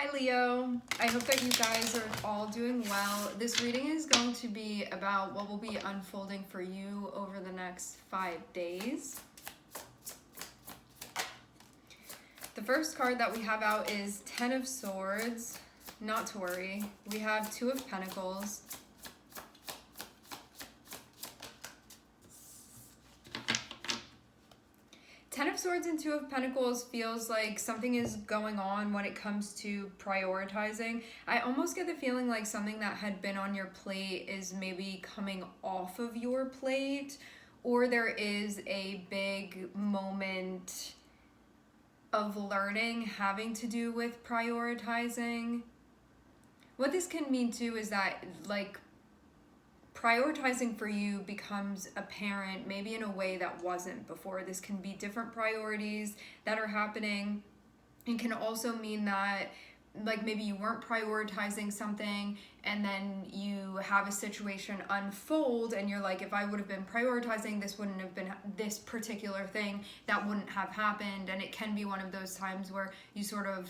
Hi Leo, I hope that you guys are all doing well. This reading is going to be about what will be unfolding for you over the next 5 days. The first card that we have out is Ten of Swords. Not to worry. We have Two of Pentacles. Ten of Swords and Two of Pentacles feels like something is going on when it comes to prioritizing. I almost get the feeling like something that had been on your plate is maybe coming off of your plate, or there is a big moment of learning having to do with prioritizing. What this can mean too is that like prioritizing for you becomes apparent maybe in a way that wasn't before. This can be different priorities that are happening. It can also mean that like maybe you weren't prioritizing something and then you have a situation unfold and you're like, if I would have been prioritizing, this wouldn't have been this particular thing, that wouldn't have happened. And it can be one of those times where you sort of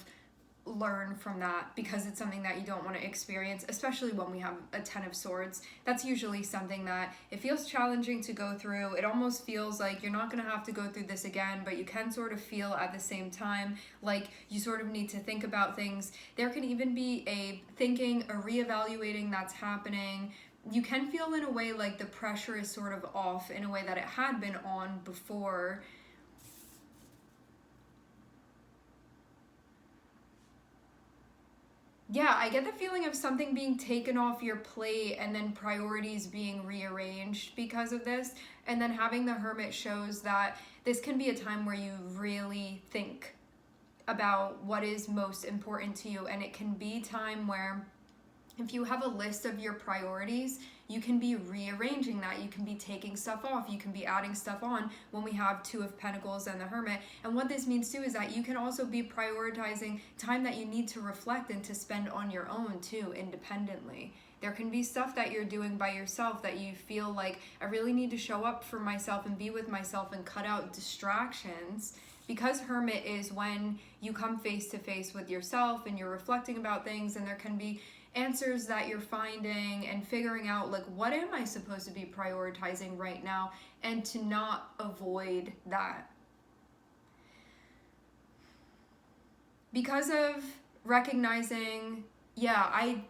learn from that because it's something that you don't want to experience, especially when we have a Ten of Swords. That's usually something that it feels challenging to go through. It almost feels like you're not going to have to go through this again, but you can sort of feel at the same time like you sort of need to think about things. There can even be a thinking, a reevaluating that's happening. You can feel in a way like the pressure is sort of off in a way that it had been on before. Yeah, I get the feeling of something being taken off your plate and then priorities being rearranged because of this. And then having the Hermit shows that this can be a time where you really think about what is most important to you. And it can be time where if you have a list of your priorities, you can be rearranging that. You can be taking stuff off. You can be adding stuff on when we have Two of Pentacles and the Hermit. And what this means too is that you can also be prioritizing time that you need to reflect and to spend on your own too, independently. There can be stuff that you're doing by yourself that you feel like, I really need to show up for myself and be with myself and cut out distractions. Because Hermit is when you come face to face with yourself and you're reflecting about things, and there can be answers that you're finding and figuring out like, what am I supposed to be prioritizing right now, and to not avoid that. Because of recognizing, I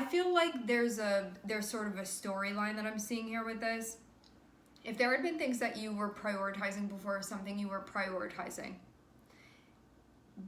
feel like there's sort of a storyline that I'm seeing here with this. If there had been things that you were prioritizing before, something you were prioritizing,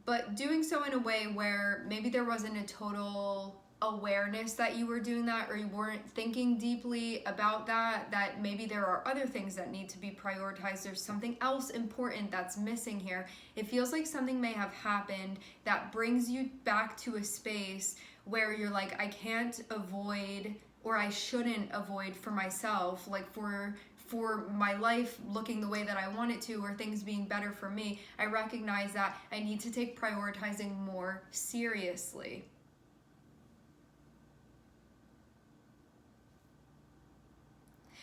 but doing so in a way where maybe there wasn't a total awareness that you were doing that, or you weren't thinking deeply about that maybe there are other things that need to be prioritized. There's something else important that's missing here. It feels like something may have happened that brings you back to a space where you're like, I can't avoid, or I shouldn't avoid for myself, like for my life looking the way that I want it to, or things being better for me. I recognize that I need to take prioritizing more seriously.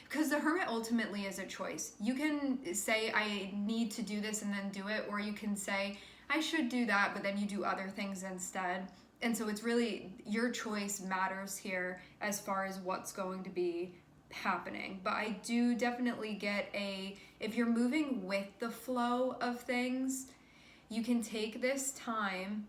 Because the Hermit ultimately is a choice. You can say, I need to do this and then do it, or you can say, I should do that, but then you do other things instead. And so it's really, your choice matters here as far as what's going to be happening. But I do definitely get if you're moving with the flow of things, you can take this time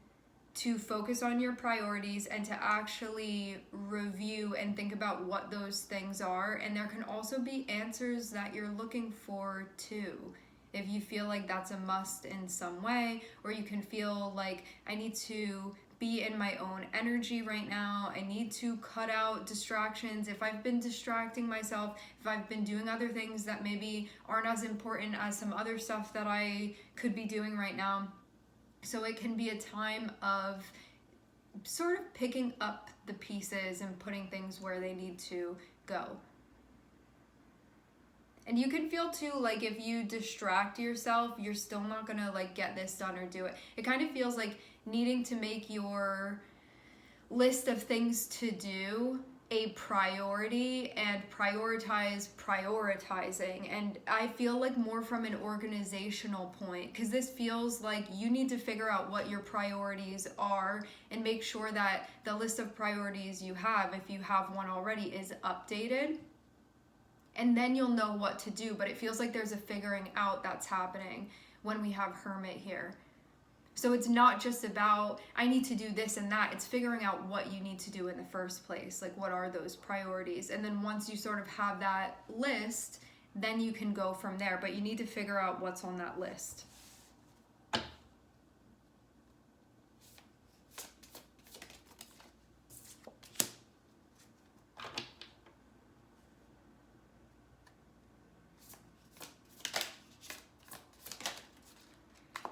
to focus on your priorities and to actually review and think about what those things are. And there can also be answers that you're looking for too, if you feel like that's a must in some way, or you can feel like, I need to be in my own energy right now. I need to cut out distractions. If I've been distracting myself, if I've been doing other things that maybe aren't as important as some other stuff that I could be doing right now. So it can be a time of sort of picking up the pieces and putting things where they need to go. And you can feel too like if you distract yourself, you're still not gonna like get this done or do it. It kind of feels like needing to make your list of things to do a priority and prioritize prioritizing. And I feel like more from an organizational point, because this feels like you need to figure out what your priorities are and make sure that the list of priorities you have, if you have one already, is updated. And then you'll know what to do. But it feels like there's a figuring out that's happening when we have Hermit here. So it's not just about, I need to do this and that. It's figuring out what you need to do in the first place. Like, what are those priorities? And then once you sort of have that list, then you can go from there. But you need to figure out what's on that list.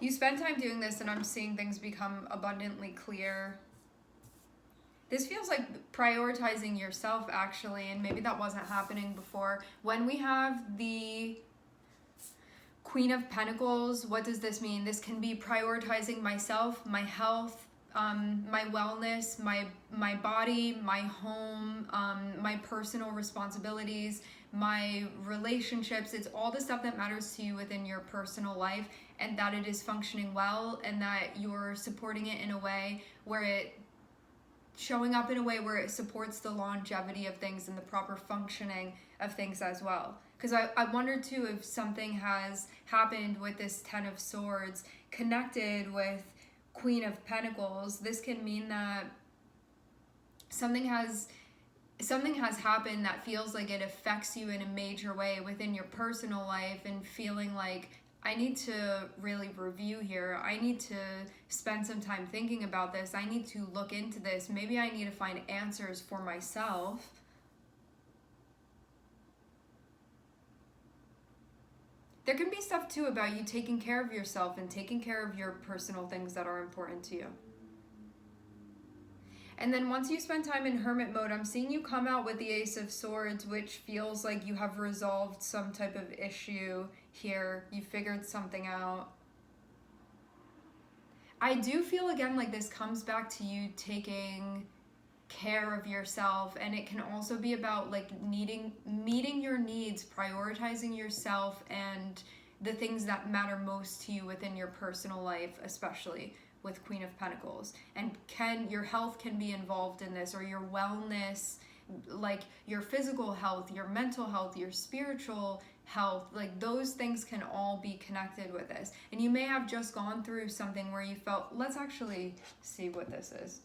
You spend time doing this, and I'm seeing things become abundantly clear. This feels like prioritizing yourself, actually, and maybe that wasn't happening before. When we have the Queen of Pentacles, what does this mean? This can be prioritizing myself, my health, my wellness, my body, my home, my personal responsibilities, my relationships. It's all the stuff that matters to you within your personal life, and that it is functioning well, and that you're supporting it in a way where showing up in a way where it supports the longevity of things and the proper functioning of things as well. Because I wonder too if something has happened with this Ten of Swords connected with Queen of Pentacles. This can mean that something has happened that feels like it affects you in a major way within your personal life, and feeling like, I need to really review here. I need to spend some time thinking about this. I need to look into this. Maybe I need to find answers for myself. There can be stuff too about you taking care of yourself and taking care of your personal things that are important to you. And then once you spend time in Hermit mode, I'm seeing you come out with the Ace of Swords, which feels like you have resolved some type of issue here. You figured something out. I do feel again like this comes back to you taking care of yourself, and it can also be about like meeting your needs, prioritizing yourself and the things that matter most to you within your personal life, especially with Queen of Pentacles. And your health can be involved in this, or your wellness, like your physical health, your mental health, your spiritual health, like those things can all be connected with this. And you may have just gone through something where you felt, let's actually see what this is.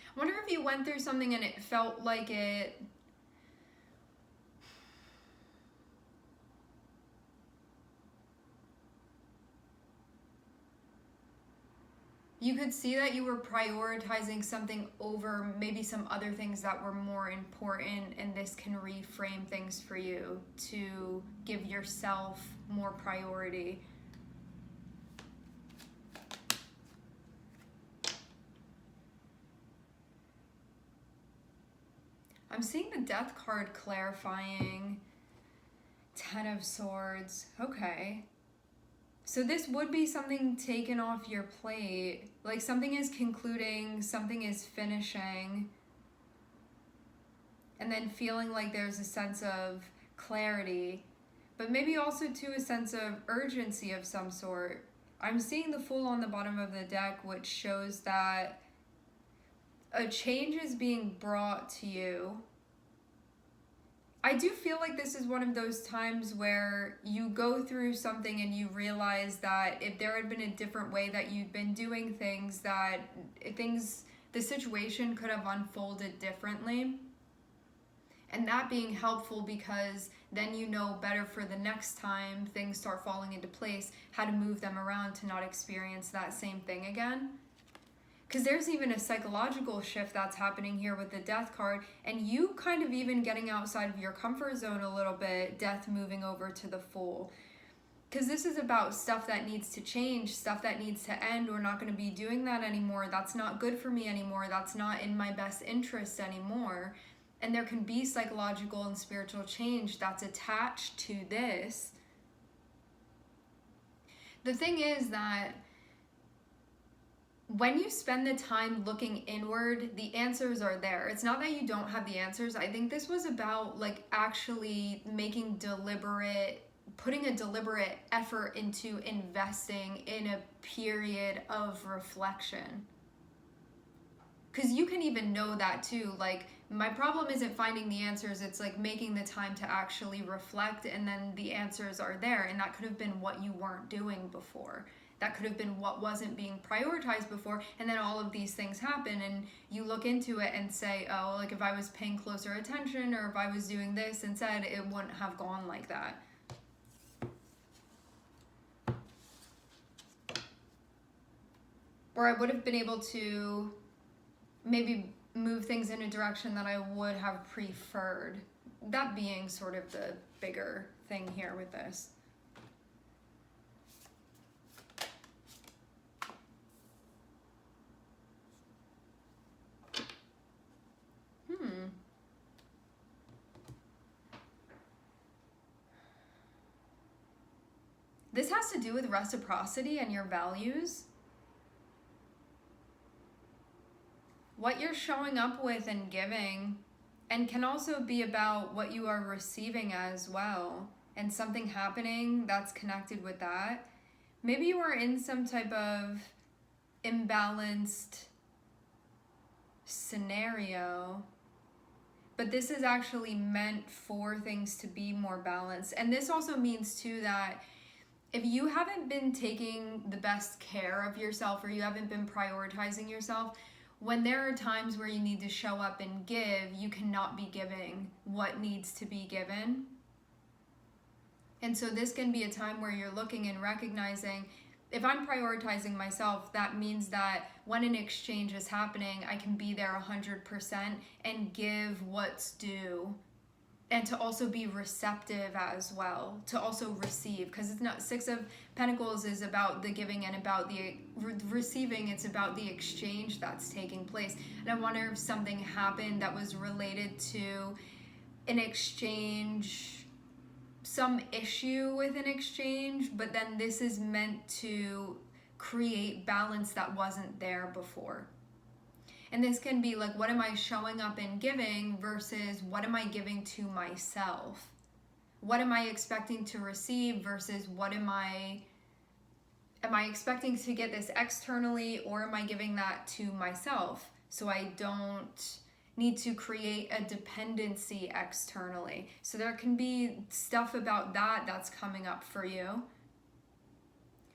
I wonder if you went through something and it felt like you could see that you were prioritizing something over maybe some other things that were more important, and this can reframe things for you to give yourself more priority. I'm seeing the Death card clarifying. Ten of Swords. Okay. So this would be something taken off your plate. Like something is concluding, something is finishing. And then feeling like there's a sense of clarity. But maybe also too a sense of urgency of some sort. I'm seeing the Fool on the bottom of the deck, which shows that a change is being brought to you. I do feel like this is one of those times where you go through something and you realize that if there had been a different way that you'd been doing things, the situation could have unfolded differently. And that being helpful, because then you know better for the next time things start falling into place, how to move them around to not experience that same thing again. Because there's even a psychological shift that's happening here with the Death card, and you kind of even getting outside of your comfort zone a little bit, Death moving over to the Fool. Because this is about stuff that needs to change, stuff that needs to end. We're not going to be doing that anymore. That's not good for me anymore. That's not in my best interest anymore. And there can be psychological and spiritual change that's attached to this. The thing is that when you spend the time looking inward, the answers are there. It's not that you don't have the answers. I think this was about like actually putting a deliberate effort into investing in a period of reflection. Because you can even know that too. Like, my problem isn't finding the answers, it's like making the time to actually reflect, and then the answers are there. And that could have been what you weren't doing before. That could have been what wasn't being prioritized before, and then all of these things happen, and you look into it and say, oh, like if I was paying closer attention, or if I was doing this instead, it wouldn't have gone like that. Or I would have been able to maybe move things in a direction that I would have preferred. That being sort of the bigger thing here with this. This has to do with reciprocity and your values. What you're showing up with and giving, and can also be about what you are receiving as well, and something happening that's connected with that. Maybe you are in some type of imbalanced scenario, but this is actually meant for things to be more balanced. And this also means too that if you haven't been taking the best care of yourself, or you haven't been prioritizing yourself, when there are times where you need to show up and give, you cannot be giving what needs to be given. And so this can be a time where you're looking and recognizing, if I'm prioritizing myself, that means that when an exchange is happening, I can be there 100% and give what's due. And to also be receptive as well, to also receive, because it's not, Six of Pentacles is about the giving and about the receiving. It's about the exchange that's taking place. And I wonder if something happened that was related to an exchange, some issue with an exchange, but then this is meant to create balance that wasn't there before. And this can be like, what am I showing up and giving versus what am I giving to myself? What am I expecting to receive versus what am I expecting to get this externally, or am I giving that to myself so I don't need to create a dependency externally? So there can be stuff about that that's coming up for you.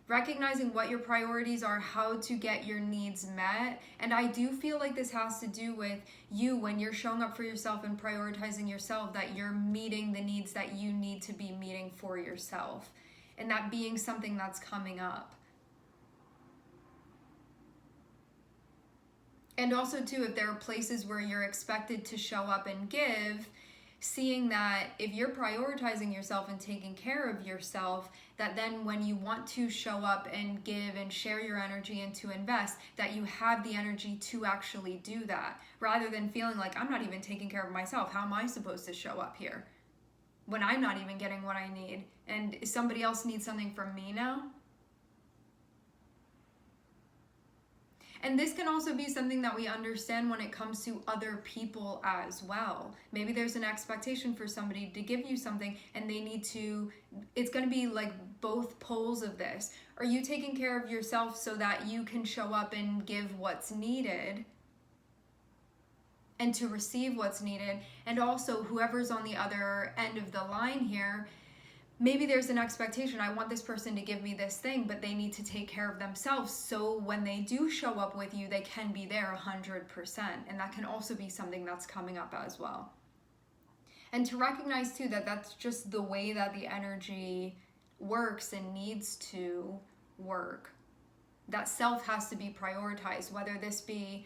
Recognizing what your priorities are, how to get your needs met. And I do feel like this has to do with you, when you're showing up for yourself and prioritizing yourself, that you're meeting the needs that you need to be meeting for yourself. And that being something that's coming up. And also too, if there are places where you're expected to show up and give, seeing that if you're prioritizing yourself and taking care of yourself, that then when you want to show up and give and share your energy and to invest, that you have the energy to actually do that, rather than feeling like, I'm not even taking care of myself. How am I supposed to show up here when I'm not even getting what I need? And somebody else needs something from me now? And this can also be something that we understand when it comes to other people as well. Maybe there's an expectation for somebody to give you something, and they need to, it's going to be like both poles of this. Are you taking care of yourself so that you can show up and give what's needed and to receive what's needed? And also, whoever's on the other end of the line here, maybe there's an expectation, I want this person to give me this thing, but they need to take care of themselves, so when they do show up with you, they can be there 100%. And that can also be something that's coming up as well. And to recognize too that that's just the way that the energy works and needs to work. That self has to be prioritized, whether this be,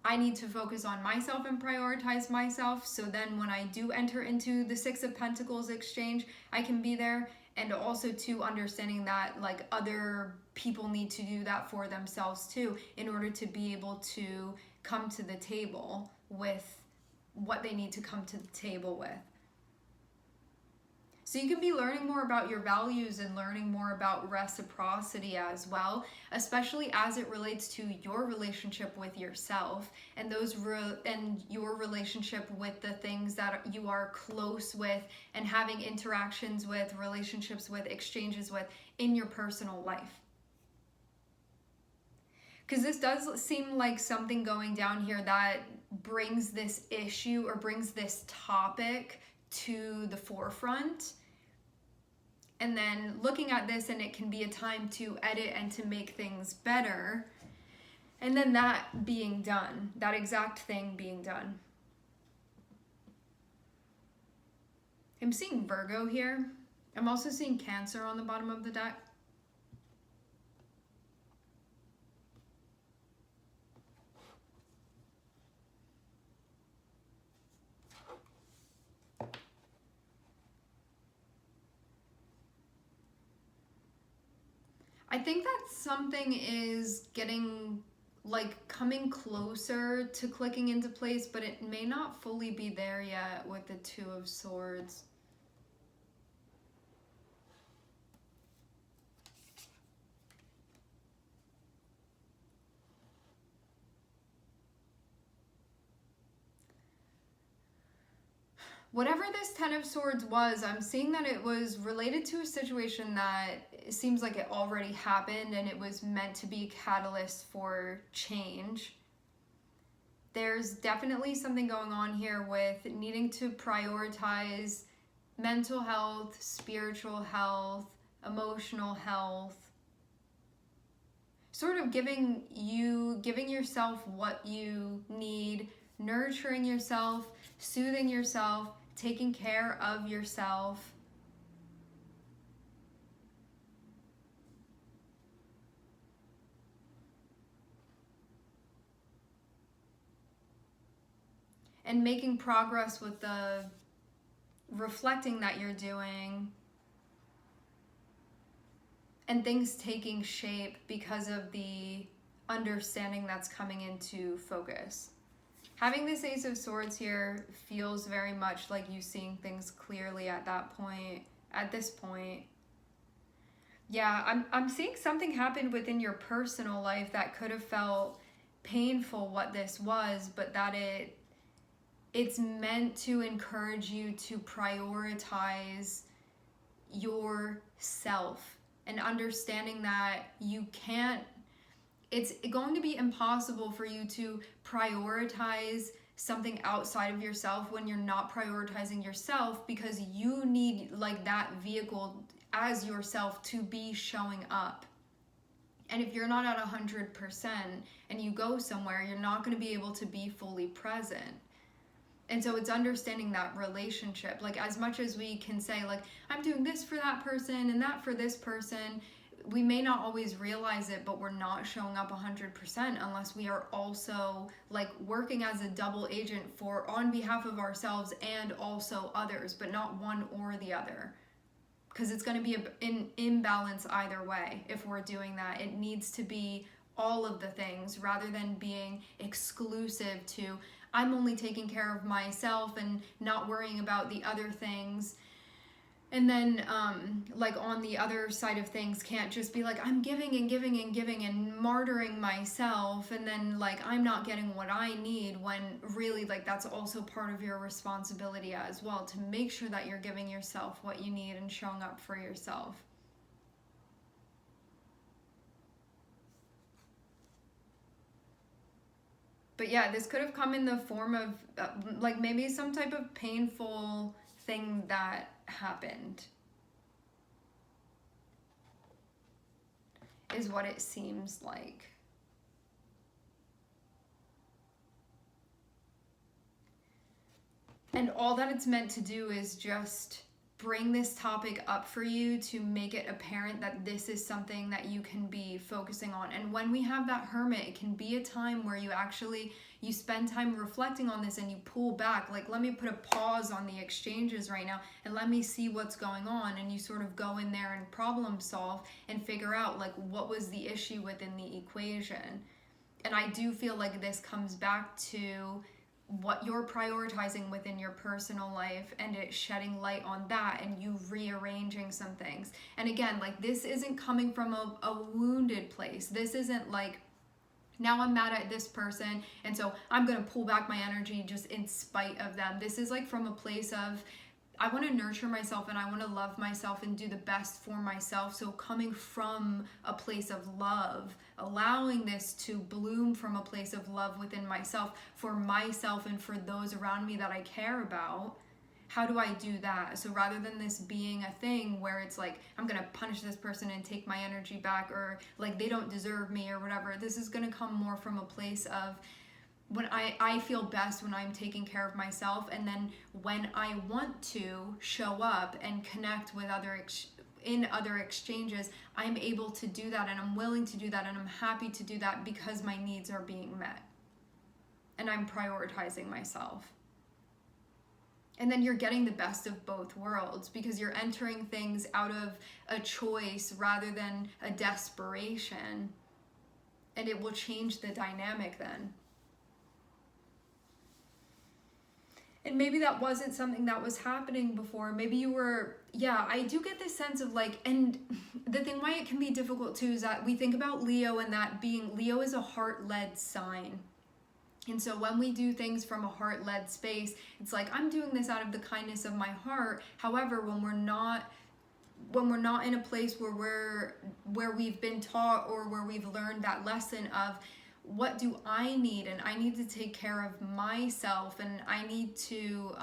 I need to focus on myself and prioritize myself, so then when I do enter into the Six of Pentacles exchange, I can be there. And also to understanding that like other people need to do that for themselves too, in order to be able to come to the table with what they need to come to the table with. So you can be learning more about your values and learning more about reciprocity as well, especially as it relates to your relationship with yourself and and your relationship with the things that you are close with and having interactions with, relationships with, exchanges with in your personal life. Because this does seem like something going down here that brings this issue or brings this topic to the forefront. And then looking at this, and it can be a time to edit and to make things better. And then that being done, that exact thing being done. I'm seeing Virgo here. I'm also seeing Cancer on the bottom of the deck. I think that something is getting, like, coming closer to clicking into place, but it may not fully be there yet with the Two of Swords. Whatever this Ten of Swords was, I'm seeing that it was related to a situation that seems like it already happened and it was meant to be a catalyst for change. There's definitely something going on here with needing to prioritize mental health, spiritual health, emotional health. Sort of giving yourself what you need, nurturing yourself, soothing yourself, taking care of yourself. And making progress with the reflecting that you're doing. And things taking shape because of the understanding that's coming into focus. Having this Ace of Swords here feels very much like you seeing things clearly at this point. Yeah, I'm seeing something happen within your personal life that could have felt painful, what this was, but that it's meant to encourage you to prioritize yourself and understanding that it's going to be impossible for you to prioritize something outside of yourself when you're not prioritizing yourself, because you need, like, that vehicle as yourself to be showing up. And if you're not at 100% and you go somewhere, you're not going to be able to be fully present. And so it's understanding that relationship. Like, as much as we can say, like, I'm doing this for that person and that for this person, we may not always realize it, but we're not showing up 100% unless we are also, like, working as a double agent on behalf of ourselves and also others, but not one or the other. Because it's going to be an imbalance either way if we're doing that. It needs to be all of the things rather than being exclusive to, I'm only taking care of myself and not worrying about the other things. And then, like, on the other side of things, can't just be like, I'm giving and giving and giving and martyring myself, and then, like, I'm not getting what I need, when really, like, that's also part of your responsibility as well, to make sure that you're giving yourself what you need and showing up for yourself. But yeah, this could have come in the form of, like, maybe some type of painful thing that happened, is what it seems like. And all that it's meant to do is just bring this topic up for you, to make it apparent that this is something that you can be focusing on. And when we have that Hermit, it can be a time where you spend time reflecting on this and you pull back, like, let me put a pause on the exchanges right now and let me see what's going on, and you sort of go in there and problem solve and figure out, like, what was the issue within the equation. And I do feel like this comes back to what you're prioritizing within your personal life, and it shedding light on that, and you rearranging some things. And again, like, this isn't coming from a wounded place. This isn't like, now I'm mad at this person, and so I'm going to pull back my energy just in spite of them. This is like from a place of, I want to nurture myself and I want to love myself and do the best for myself. So coming from a place of love, allowing this to bloom from a place of love within myself, for myself and for those around me that I care about. How do I do that? So rather than this being a thing where it's like, I'm going to punish this person and take my energy back, or like they don't deserve me or whatever, this is going to come more from a place of, when I feel best when I'm taking care of myself, and then when I want to show up and connect with in other exchanges, I'm able to do that, and I'm willing to do that, and I'm happy to do that because my needs are being met and I'm prioritizing myself. And then you're getting the best of both worlds, because you're entering things out of a choice rather than a desperation, and it will change the dynamic then. And maybe that wasn't something that was happening before. Maybe you were, I do get this sense of like, and the thing why it can be difficult too is that we think about Leo, and that being, Leo is a heart-led sign. And so when we do things from a heart-led space, it's like, I'm doing this out of the kindness of my heart. However, when we're not in a place where we've been taught, or where we've learned that lesson of, what do I need? And I need to take care of myself, and I need to,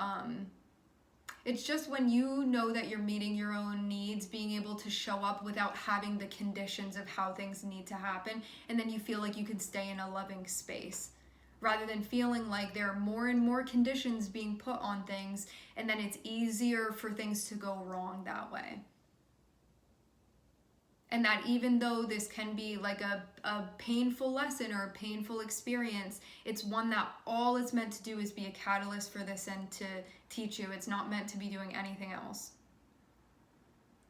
it's just when you know that you're meeting your own needs, being able to show up without having the conditions of how things need to happen. And then you feel like you can stay in a loving space, rather than feeling like there are more and more conditions being put on things, and then it's easier for things to go wrong that way. And that even though this can be like a painful lesson or a painful experience, it's one that all it's meant to do is be a catalyst for this and to teach you. It's not meant to be doing anything else.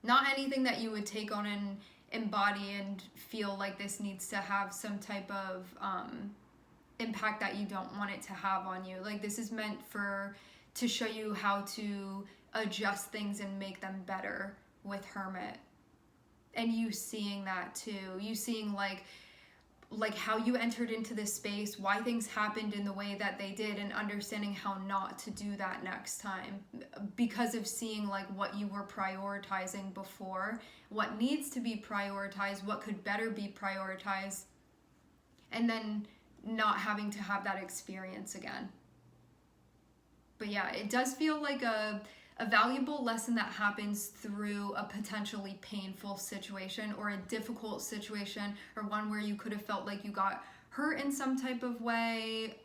Not anything that you would take on and embody and feel like this needs to have some type of impact that you don't want it to have on you. Like, this is meant to show you how to adjust things and make them better with Hermit. And you seeing that too. You seeing like how you entered into this space, why things happened in the way that they did, and understanding how not to do that next time, because of seeing like what you were prioritizing before, what needs to be prioritized, what could better be prioritized, and then not having to have that experience again. But yeah, it does feel like a valuable lesson that happens through a potentially painful situation, or a difficult situation, or one where you could have felt like you got hurt in some type of way.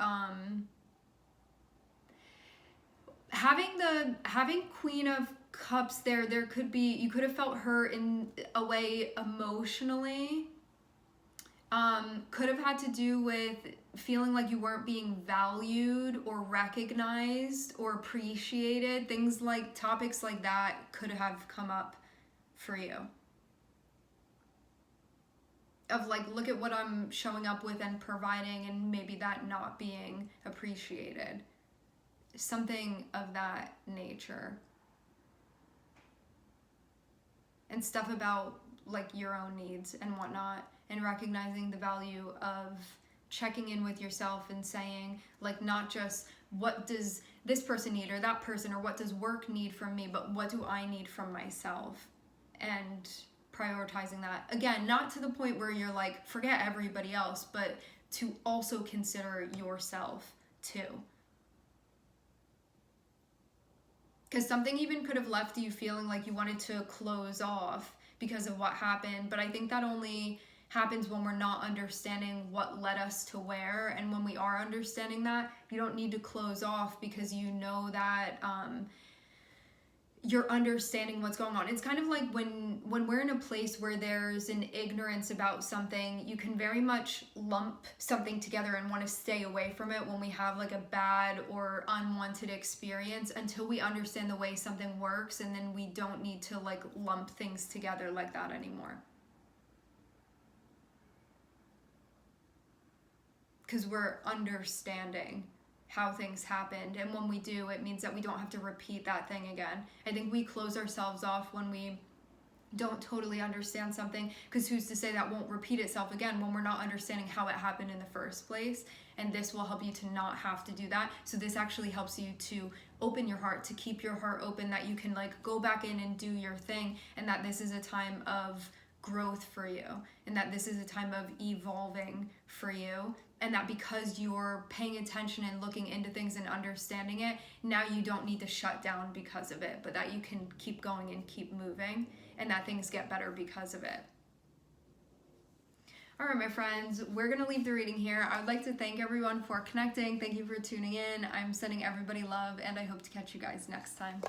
Having Queen of Cups there could be, you could have felt hurt in a way emotionally. Could have had to do with feeling like you weren't being valued or recognized or appreciated. Things like, topics like that could have come up for you. Of like, look at what I'm showing up with and providing, and maybe that not being appreciated. Something of that nature. And stuff about like your own needs and whatnot, and recognizing the value of checking in with yourself and saying, like, not just what does this person need or that person, or what does work need from me, but what do I need from myself, and prioritizing that. Again, not to the point where you're like, forget everybody else, but to also consider yourself too. Because something even could have left you feeling like you wanted to close off because of what happened, but I think that only happens when we're not understanding what led us to where. And when we are understanding that, you don't need to close off, because you know that you're understanding what's going on. It's kind of like when we're in a place where there's an ignorance about something, you can very much lump something together and want to stay away from it when we have like a bad or unwanted experience, until we understand the way something works, and then we don't need to like lump things together like that anymore. Because we're understanding how things happened. And when we do, it means that we don't have to repeat that thing again. I think we close ourselves off when we don't totally understand something, because who's to say that won't repeat itself again when we're not understanding how it happened in the first place. And this will help you to not have to do that. So this actually helps you to open your heart, to keep your heart open, that you can like go back in and do your thing, and that this is a time of growth for you, and that this is a time of evolving for you, and that because you're paying attention and looking into things and understanding it, now you don't need to shut down because of it, but that you can keep going and keep moving, and that things get better because of it. All right, my friends, we're going to leave the reading here. I would like to thank everyone for connecting. Thank you for tuning in. I'm sending everybody love, and I hope to catch you guys next time.